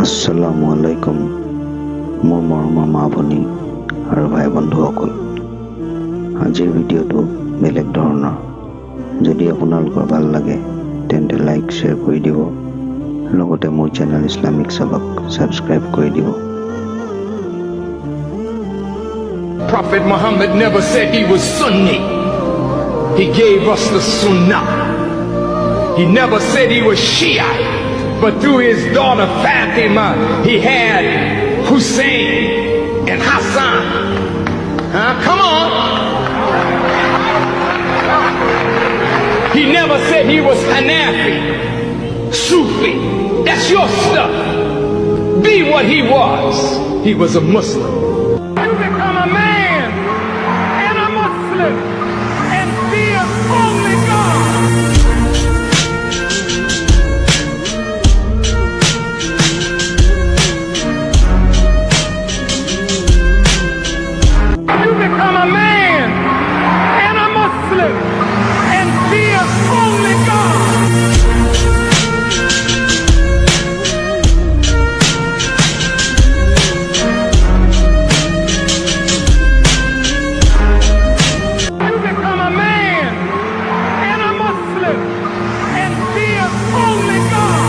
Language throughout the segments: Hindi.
আসসালামু আলাইকুম মোৰ মৰমৰ মা ভনী আৰু ভাই বন্ধুসকল। আজিৰ ভিডিঅ'টো বেলেগ ধৰণৰ। যদি আপোনালোকৰ ভাল লাগে তেন্তে লাইক শ্বেয়াৰ কৰি দিব, লগতে মোৰ চেনেল ইছলামিক সবক সাবস্ক্ৰাইব কৰি দিব। Prophet Muhammad never said he was Sunni. He gave us the Sunnah. He never said he was Shiite, but through his daughter Fatima, he had Hussein and Hassan. Come on. He never said he was Hanafi, Sufi. That's your stuff. Be what he was. He was a Muslim. You become a man and a Muslim and fear only God. You become a man and a Muslim and fear only God. You become a man and a Muslim and fear only God.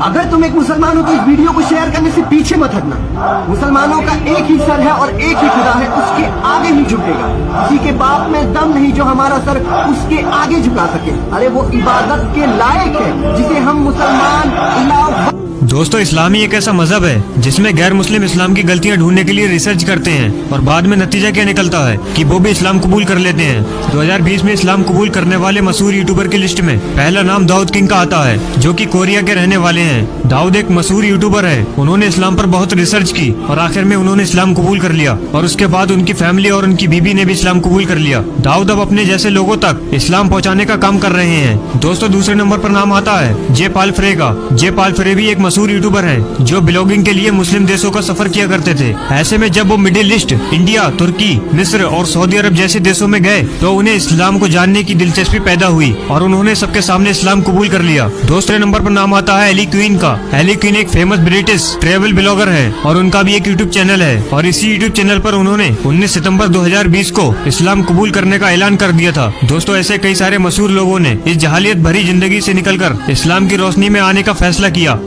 अगर तुम एक मुसलमान हो तो इस वीडियो को शेयर करने से पीछे मत हटना। मुसलमानों का एक ही सर है और एक ही खुदा है, उसके आगे ही झुकेगा। किसी के बाप में दम नहीं जो हमारा सर उसके आगे झुका सके। अरे वो इबादत के लायक है जिसे हम मुसलमान इलाह। दोस्तों, इस्लामी एक ऐसा मजहब है जिसमें गैर मुस्लिम इस्लाम की गलतियां ढूंढने के लिए रिसर्च करते हैं और बाद में नतीजा क्या निकलता है कि वो भी इस्लाम कबूल कर लेते हैं। 2020 में इस्लाम कबूल करने वाले मशहूर यूट्यूबर की लिस्ट में पहला नाम दाऊद किंग का आता है, जो कि कोरिया के रहने वाले हैं। दाऊद एक मशहूर यूट्यूबर है। उन्होंने इस्लाम पर बहुत रिसर्च की और आखिर में उन्होंने इस्लाम कबूल कर लिया और उसके बाद उनकी फैमिली और उनकी बीबी ने भी इस्लाम कबूल कर लिया। दाऊद अब अपने जैसे लोगों तक इस्लाम पहुँचाने का काम कर रहे हैं। दोस्तों, दूसरे नंबर पर नाम आता है जे पाल फ्रे का। जे पाल फ्रे भी एक मशहूर यूट्यूबर है जो ब्लॉगिंग के लिए मुस्लिम देशों का सफर किया करते थे। ऐसे में जब वो मिडिल ईस्ट, इंडिया, तुर्की, मिस्र और सऊदी अरब जैसे देशों में गए तो उन्हें इस्लाम को जानने की दिलचस्पी पैदा हुई और उन्होंने सबके सामने इस्लाम कबूल कर लिया। दूसरे नंबर पर नाम आता है एली क्वीन का। एली क्वीन एक फेमस ब्रिटिश ट्रेवल ब्लॉगर है और उनका भी एक यूट्यूब चैनल है और इसी यूट्यूब चैनल पर उन्होंने 19 सितंबर 2020 को इस्लाम कबूल करने का ऐलान कर दिया था। दोस्तों, ऐसे कई सारे मशहूर लोगों ने इस जहालियत भरी जिंदगी से निकलकर इस्लाम की रोशनी में आने का फैसला किया।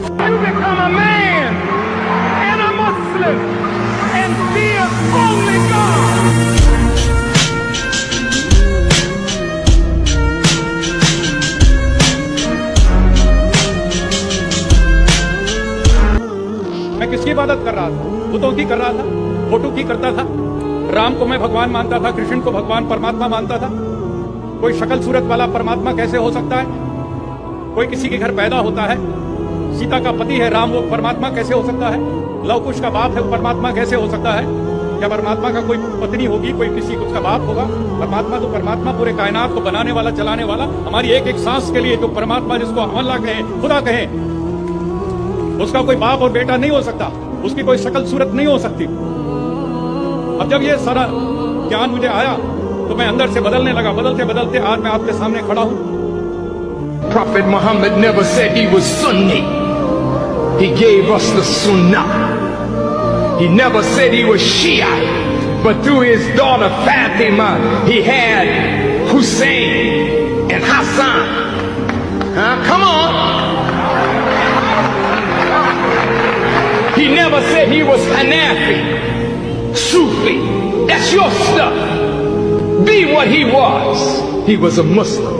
मैं किसकी इबादत कर रहा था? बुतों की कर रहा था, फोटो की करता था। राम को मैं भगवान मानता था, कृष्ण को भगवान परमात्मा मानता था। कोई शक्ल सूरत वाला परमात्मा कैसे हो सकता है? कोई किसी के घर पैदा होता है, सीता का पति है राम, वो परमात्मा कैसे हो सकता है? लव कुश का बाप है, वो परमात्मा कैसे हो सकता है? क्या परमात्मा का कोई पत्नी होगी, कोई किसी उसका बाप होगा? परमात्मा तो परमात्मा, पूरे कायनात को बनाने वाला, चलाने वाला, हमारी एक एक सांस के लिए जो परमात्मा, जिसको हम अल्लाह कहें, खुदा कहें, उसका कोई बाप और बेटा नहीं हो सकता, उसकी कोई शक्ल सूरत नहीं हो सकती। अब जब ये सारा ज्ञान मुझे आया तो मैं अंदर से बदलने लगा। बदलते बदलते आज मैं आपके सामने खड़ा हूं। Prophet Muhammad never said he was Sunni. He gave us the Sunnah. He never said he was Shiite, but through his daughter Fatima, he had Hussein and Hassan. Come on. He never said he was Hanafi, Sufi. That's your stuff. Be what he was. He was a Muslim.